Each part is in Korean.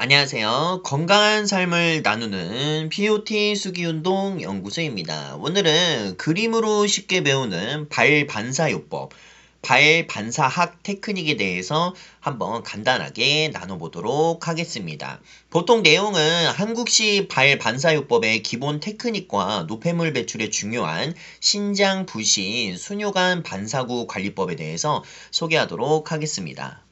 안녕하세요. 건강한 삶을 나누는 POT 수기운동 연구소입니다. 오늘은 그림으로 쉽게 배우는 발반사요법, 발반사학 테크닉에 대해서 한번 간단하게 나눠보도록 하겠습니다. 보통 내용은 한국식 발반사요법의 기본 테크닉과 노폐물 배출에 중요한 신장 부신 순뇨관 반사구 관리법에 대해서 소개하도록 하겠습니다.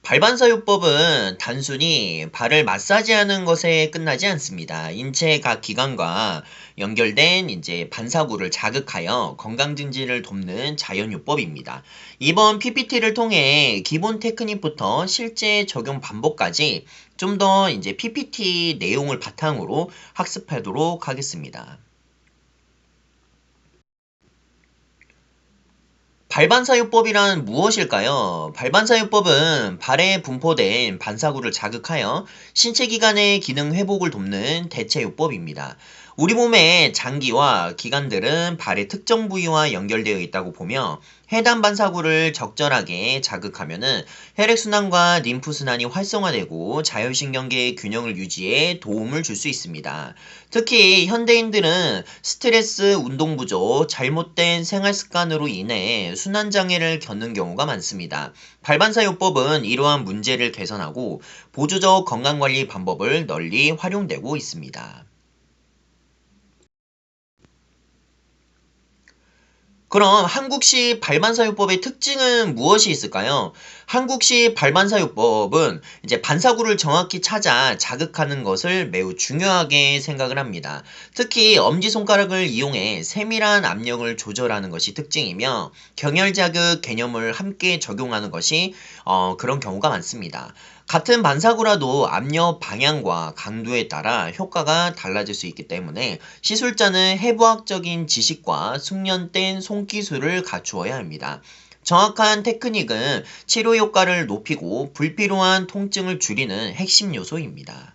발반사요법은 단순히 발을 마사지하는 것에 끝나지 않습니다. 인체 각 기관과 연결된 반사구를 자극하여 건강 증진을 돕는 자연요법입니다. 이번 PPT를 통해 기본 테크닉부터 실제 적용 방법까지 좀 더 PPT 내용을 바탕으로 학습하도록 하겠습니다. 발반사요법이란 무엇일까요? 발반사요법은 발에 분포된 반사구를 자극하여 신체 기관의 기능 회복을 돕는 대체요법입니다. 우리 몸의 장기와 기관들은 발의 특정 부위와 연결되어 있다고 보며 해당 반사구를 적절하게 자극하면 혈액순환과 림프순환이 활성화되고 자율신경계의 균형을 유지에 도움을 줄 수 있습니다. 특히 현대인들은 스트레스, 운동 부족, 잘못된 생활 습관으로 인해 순환장애를 겪는 경우가 많습니다. 발반사요법은 이러한 문제를 개선하고 보조적 건강관리 방법을 널리 활용되고 있습니다. 그럼 한국식 발반사요법의 특징은 무엇이 있을까요? 한국식 발반사요법은 반사구를 정확히 찾아 자극하는 것을 매우 중요하게 생각을 합니다. 특히 엄지손가락을 이용해 세밀한 압력을 조절하는 것이 특징이며 경혈자극 개념을 함께 적용하는 것이 그런 경우가 많습니다. 같은 반사구라도 압력 방향과 강도에 따라 효과가 달라질 수 있기 때문에 시술자는 해부학적인 지식과 숙련된 손기술을 갖추어야 합니다. 정확한 테크닉은 치료 효과를 높이고 불필요한 통증을 줄이는 핵심 요소입니다.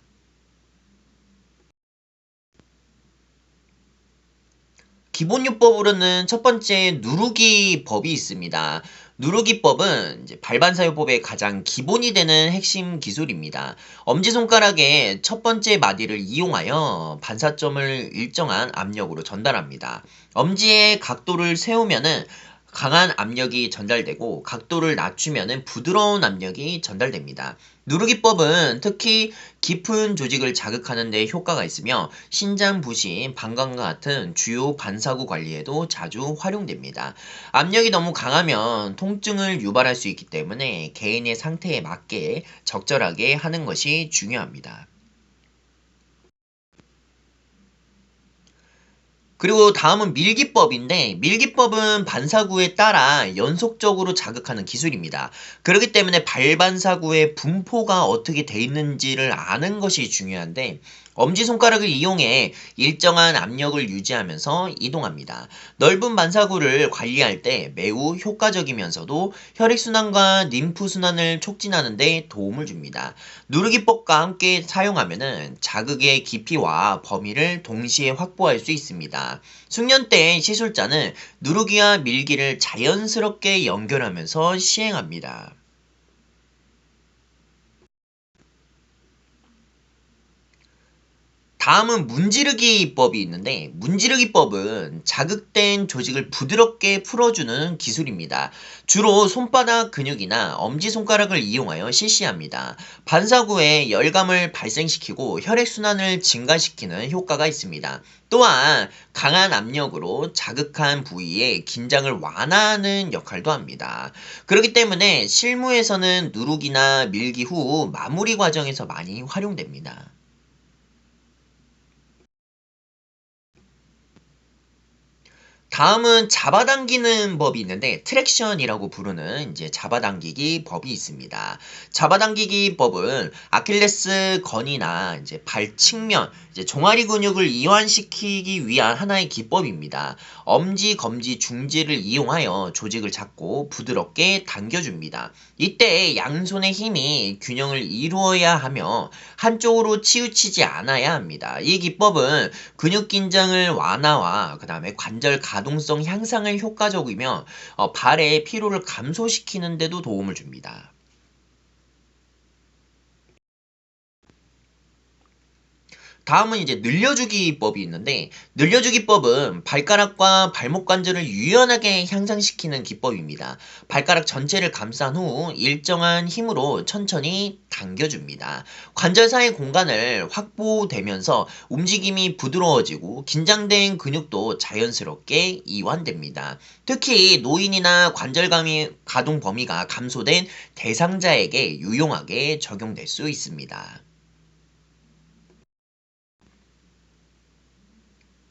기본요법으로는 첫 번째 누르기 법이 있습니다. 누르기법은 발반사요법의 가장 기본이 되는 핵심 기술입니다. 엄지손가락의 첫 번째 마디를 이용하여 반사점을 일정한 압력으로 전달합니다. 엄지의 각도를 세우면은 강한 압력이 전달되고 각도를 낮추면 부드러운 압력이 전달됩니다. 누르기법은 특히 깊은 조직을 자극하는 데 효과가 있으며 신장 부신, 방광과 같은 주요 반사구 관리에도 자주 활용됩니다. 압력이 너무 강하면 통증을 유발할 수 있기 때문에 개인의 상태에 맞게 적절하게 하는 것이 중요합니다. 그리고 다음은 밀기법인데 밀기법은 반사구에 따라 연속적으로 자극하는 기술입니다. 그렇기 때문에 발반사구의 분포가 어떻게 돼 있는지를 아는 것이 중요한데 엄지손가락을 이용해 일정한 압력을 유지하면서 이동합니다. 넓은 반사구를 관리할 때 매우 효과적이면서도 혈액순환과 림프순환을 촉진하는 데 도움을 줍니다. 누르기법과 함께 사용하면 자극의 깊이와 범위를 동시에 확보할 수 있습니다. 숙련 때 시술자는 누르기와 밀기를 자연스럽게 연결하면서 시행합니다. 다음은 문지르기법이 있는데 문지르기법은 자극된 조직을 부드럽게 풀어주는 기술입니다. 주로 손바닥 근육이나 엄지손가락을 이용하여 실시합니다. 반사구에 열감을 발생시키고 혈액순환을 증가시키는 효과가 있습니다. 또한 강한 압력으로 자극한 부위의 긴장을 완화하는 역할도 합니다. 그렇기 때문에 실무에서는 누르기나 밀기 후 마무리 과정에서 많이 활용됩니다. 다음은 잡아당기는 법이 있는데 트랙션이라고 부르는 잡아당기기 법이 있습니다. 잡아당기기 법은 아킬레스 건이나 발 측면, 종아리 근육을 이완시키기 위한 하나의 기법입니다. 엄지, 검지, 중지를 이용하여 조직을 잡고 부드럽게 당겨줍니다. 이때 양손의 힘이 균형을 이루어야 하며 한쪽으로 치우치지 않아야 합니다. 이 기법은 근육 긴장을 완화와 그 다음에 관절 가동 가동성 향상을 효과적이며 발의 피로를 감소시키는 데도 도움을 줍니다. 다음은 이제 늘려주기법이 있는데 늘려주기법은 발가락과 발목 관절을 유연하게 향상시키는 기법입니다. 발가락 전체를 감싼 후 일정한 힘으로 천천히 당겨줍니다. 관절 사이 공간을 확보되면서 움직임이 부드러워지고 긴장된 근육도 자연스럽게 이완됩니다. 특히 노인이나 관절감이 가동 범위가 감소된 대상자에게 유용하게 적용될 수 있습니다.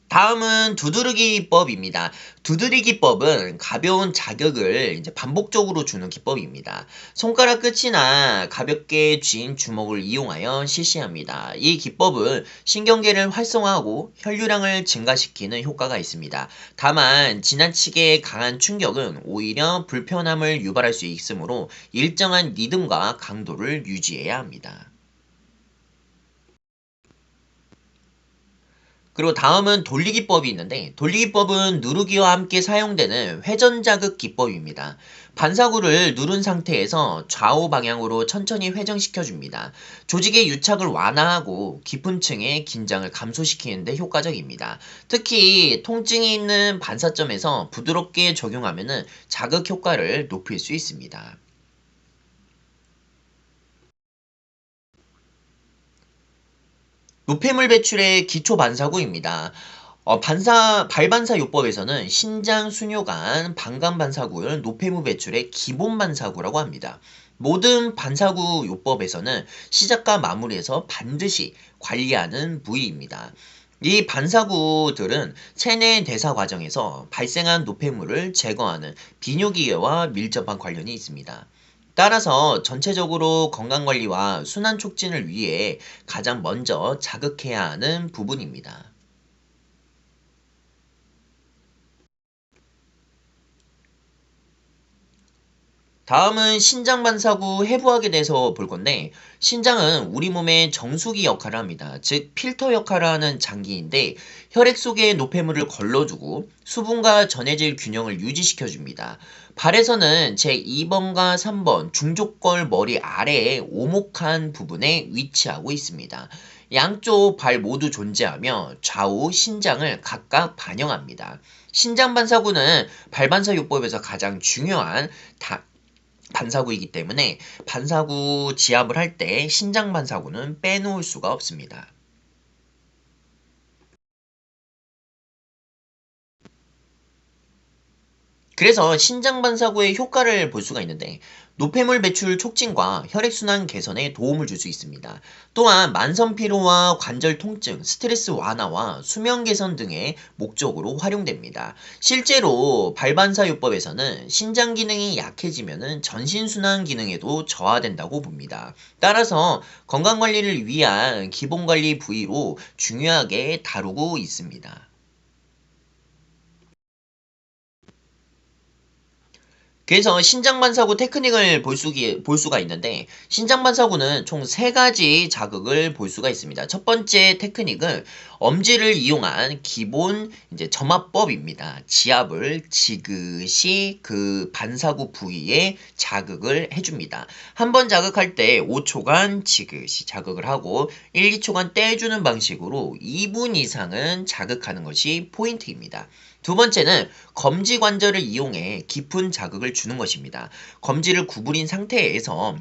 다음은 두드러기법입니다. 두드리기법은 가벼운 자극을 이제 반복적으로 주는 기법입니다. 손가락 끝이나 가볍게 쥔 주먹을 이용하여 실시합니다. 이 기법은 신경계를 활성화하고 혈류량을 증가시키는 효과가 있습니다. 다만 지나치게 강한 충격은 오히려 불편함을 유발할 수 있으므로 일정한 리듬과 강도를 유지해야 합니다. 그리고 다음은 돌리기법이 있는데 돌리기법은 누르기와 함께 사용되는 회전자극 기법입니다. 반사구를 누른 상태에서 좌우 방향으로 천천히 회전시켜 줍니다. 조직의 유착을 완화하고 깊은 층의 긴장을 감소시키는 데 효과적입니다. 특히 통증이 있는 반사점에서 부드럽게 적용하면 자극 효과를 높일 수 있습니다. 노폐물 배출의 기초 반사구입니다. 발반사 요법에서는 신장 순뇨관 방광 반사구를 노폐물 배출의 기본 반사구라고 합니다. 모든 반사구 요법에서는 시작과 마무리에서 반드시 관리하는 부위입니다. 이 반사구들은 체내 대사 과정에서 발생한 노폐물을 제거하는 비뇨기계와 밀접한 관련이 있습니다. 따라서 전체적으로 건강관리와 순환 촉진을 위해 가장 먼저 자극해야 하는 부분입니다. 다음은 신장 반사구 해부학에 대해서 볼 건데, 신장은 우리 몸의 정수기 역할을 합니다. 즉, 필터 역할을 하는 장기인데, 혈액 속에 노폐물을 걸러주고 수분과 전해질 균형을 유지시켜줍니다. 발에서는 제2번과 3번 중족골 머리 아래에 오목한 부분에 위치하고 있습니다. 양쪽 발 모두 존재하며 좌우 신장을 각각 반영합니다. 신장 반사구는 발반사요법에서 가장 중요한 반사구이기 때문에 반사구 지압을 할 때 신장 반사구는 빼놓을 수가 없습니다. 그래서 신장반사구의 효과를 볼 수가 있는데 노폐물 배출 촉진과 혈액순환 개선에 도움을 줄 수 있습니다. 또한 만성 피로와 관절 통증, 스트레스 완화와 수면 개선 등의 목적으로 활용됩니다. 실제로 발반사요법에서는 신장 기능이 약해지면 전신순환 기능에도 저하된다고 봅니다. 따라서 건강관리를 위한 기본관리 부위로 중요하게 다루고 있습니다. 그래서 신장반사구 테크닉을 볼 수가 있는데 신장반사구는 총 세 가지 자극을 볼 수가 있습니다. 첫 번째 테크닉은 엄지를 이용한 기본 이제 점압법입니다. 지압을 지그시 그 반사구 부위에 자극을 해줍니다. 한 번 자극할 때 5초간 지그시 자극을 하고 1, 2초간 떼주는 방식으로 2분 이상은 자극하는 것이 포인트입니다. 두 번째는 검지 관절을 이용해 깊은 자극을 주는 것입니다. 검지를 구부린 상태에서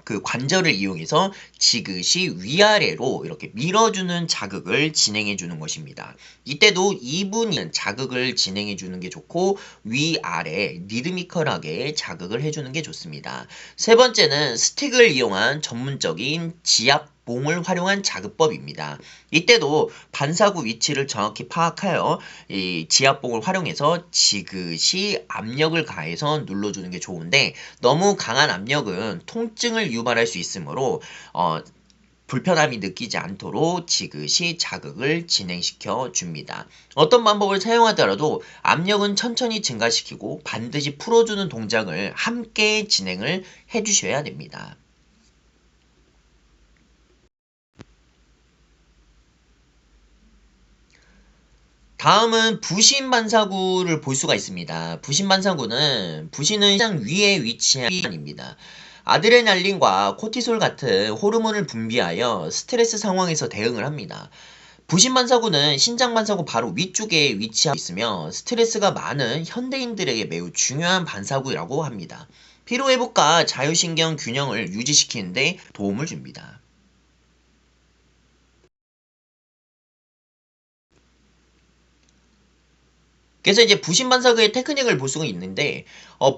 그 관절을 이용해서 지그시 위아래로 이렇게 밀어주는 자극을 진행해 주는 것입니다. 이때도 2분이 자극을 진행해 주는 게 좋고 위아래 리드미컬하게 자극을 해주는 게 좋습니다. 세 번째는 스틱을 이용한 전문적인 지압 봉을 활용한 자극법입니다. 이때도 반사구 위치를 정확히 파악하여 이 지압봉을 활용해서 지그시 압력을 가해서 눌러주는 게 좋은데 너무 강한 압력은 통증을 유발할 수 있으므로 불편함이 느끼지 않도록 지그시 자극을 진행시켜 줍니다. 어떤 방법을 사용하더라도 압력은 천천히 증가시키고 반드시 풀어주는 동작을 함께 진행을 해주셔야 됩니다. 다음은 부신 반사구를 볼 수가 있습니다. 부신은 시장 위에 위치한 기관입니다. 아드레날린과 코티솔 같은 호르몬을 분비하여 스트레스 상황에서 대응을 합니다. 부신반사구는 신장반사구 바로 위쪽에 위치하고 있으며 스트레스가 많은 현대인들에게 매우 중요한 반사구라고 합니다. 피로회복과 자율신경 균형을 유지시키는 데 도움을 줍니다. 그래서 이제 부신반사구의 테크닉을 볼 수가 있는데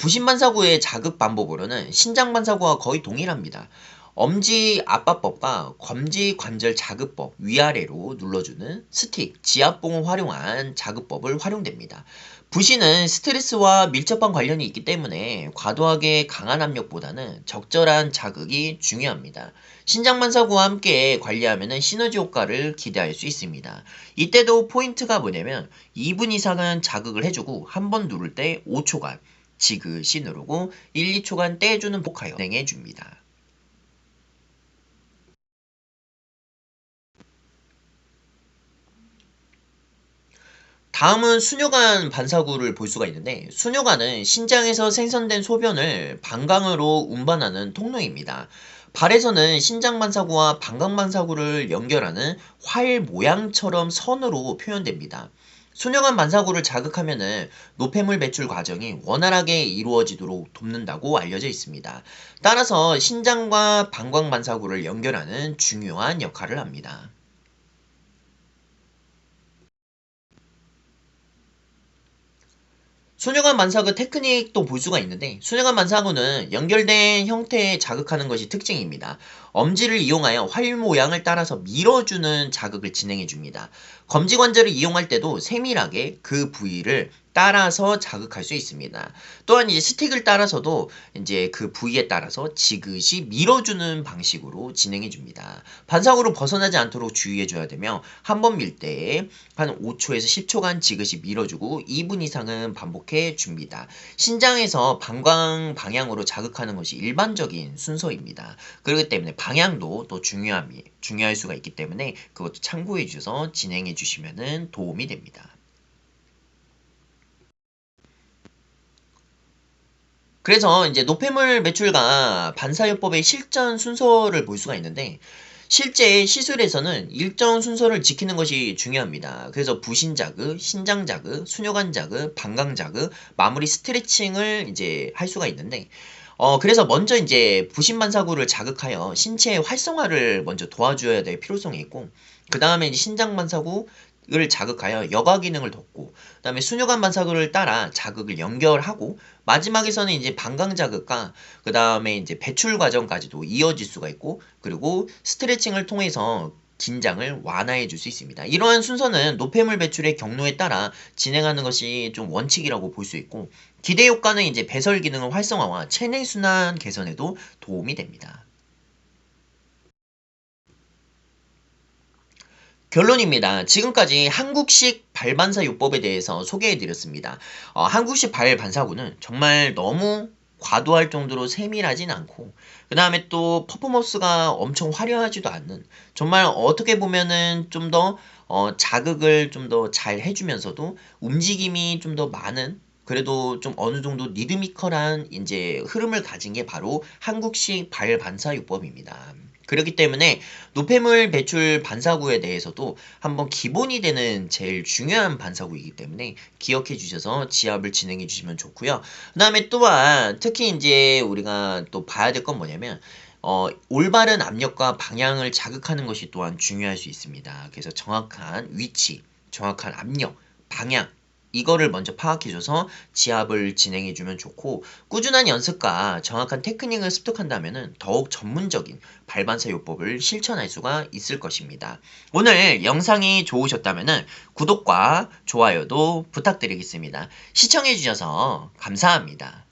부신반사구의 자극 방법으로는 신장반사구와 거의 동일합니다. 엄지 압박법과 검지 관절 자극법 위아래로 눌러주는 스틱, 지압봉을 활용한 자극법을 활용됩니다. 부신은 스트레스와 밀접한 관련이 있기 때문에 과도하게 강한 압력보다는 적절한 자극이 중요합니다. 신장반사구와 함께 관리하면 시너지 효과를 기대할 수 있습니다. 이때도 포인트가 뭐냐면 2분 이상은 자극을 해주고 한 번 누를 때 5초간 지그시 누르고 1, 2초간 떼주는 복하여 진행해줍니다. 다음은 수뇨관 반사구를 볼 수가 있는데 수뇨관은 신장에서 생성된 소변을 방광으로 운반하는 통로입니다. 발에서는 신장 반사구와 방광 반사구를 연결하는 활 모양처럼 선으로 표현됩니다. 수뇨관 반사구를 자극하면은 노폐물 배출 과정이 원활하게 이루어지도록 돕는다고 알려져 있습니다. 따라서 신장과 방광 반사구를 연결하는 중요한 역할을 합니다. 소녀관 만사구 테크닉도 볼 수가 있는데 소녀관 만사구는 연결된 형태에 자극하는 것이 특징입니다. 엄지를 이용하여 활 모양을 따라서 밀어주는 자극을 진행해 줍니다. 검지 관절을 이용할 때도 세밀하게 그 부위를 따라서 자극할 수 있습니다. 또한 이제 스틱을 따라서도 이제 그 부위에 따라서 지그시 밀어주는 방식으로 진행해 줍니다. 반사구로 벗어나지 않도록 주의해 줘야 되며 한 번 밀 때 한 5초에서 10초간 지그시 밀어주고 2분 이상은 반복해 줍니다. 신장에서 방광 방향으로 자극하는 것이 일반적인 순서입니다. 그렇기 때문에 방향도 또 중요할 수가 있기 때문에 그것도 참고해 주셔서 진행해 주시면 도움이 됩니다. 그래서 이제 노폐물 배출과 반사요법의 실전 순서를 볼 수가 있는데 실제 시술에서는 일정 순서를 지키는 것이 중요합니다. 그래서 부신 자극, 신장 자극, 수뇨관 자극, 방광 자극, 마무리 스트레칭을 이제 할 수가 있는데 그래서 먼저 이제 부신 반사구를 자극하여 신체의 활성화를 먼저 도와줘야 될 필요성이 있고 그 다음에 이제 신장 반사구를 자극하여 여과 기능을 돕고 그다음에 수뇨관 반사구를 따라 자극을 연결하고 마지막에서는 이제 방광 자극과 그 다음에 이제 배출 과정까지도 이어질 수가 있고 그리고 스트레칭을 통해서 긴장을 완화해 줄 수 있습니다. 이러한 순서는 노폐물 배출의 경로에 따라 진행하는 것이 좀 원칙이라고 볼 수 있고 기대 효과는 이제 배설 기능의 활성화와 체내 순환 개선에도 도움이 됩니다. 결론입니다. 지금까지 한국식 발반사요법에 대해서 소개해드렸습니다. 한국식 발반사구는 정말 너무 과도할 정도로 세밀하진 않고 그 다음에 또 퍼포먼스가 엄청 화려하지도 않는 정말 어떻게 보면은 좀 더 자극을 좀 더 잘 해주면서도 움직임이 좀 더 많은 그래도 좀 어느 정도 리드미컬한 이제 흐름을 가진 게 바로 한국식 발반사요법입니다. 그렇기 때문에 노폐물 배출 반사구에 대해서도 한번 기본이 되는 제일 중요한 반사구이기 때문에 기억해 주셔서 지압을 진행해 주시면 좋고요. 그 다음에 또한 특히 이제 우리가 또 봐야 될 건 뭐냐면 올바른 압력과 방향을 자극하는 것이 또한 중요할 수 있습니다. 그래서 정확한 위치, 정확한 압력, 방향 이거를 먼저 파악해줘서 지압을 진행해주면 좋고 꾸준한 연습과 정확한 테크닉을 습득한다면 더욱 전문적인 발반사요법을 실천할 수가 있을 것입니다. 오늘 영상이 좋으셨다면 구독과 좋아요도 부탁드리겠습니다. 시청해주셔서 감사합니다.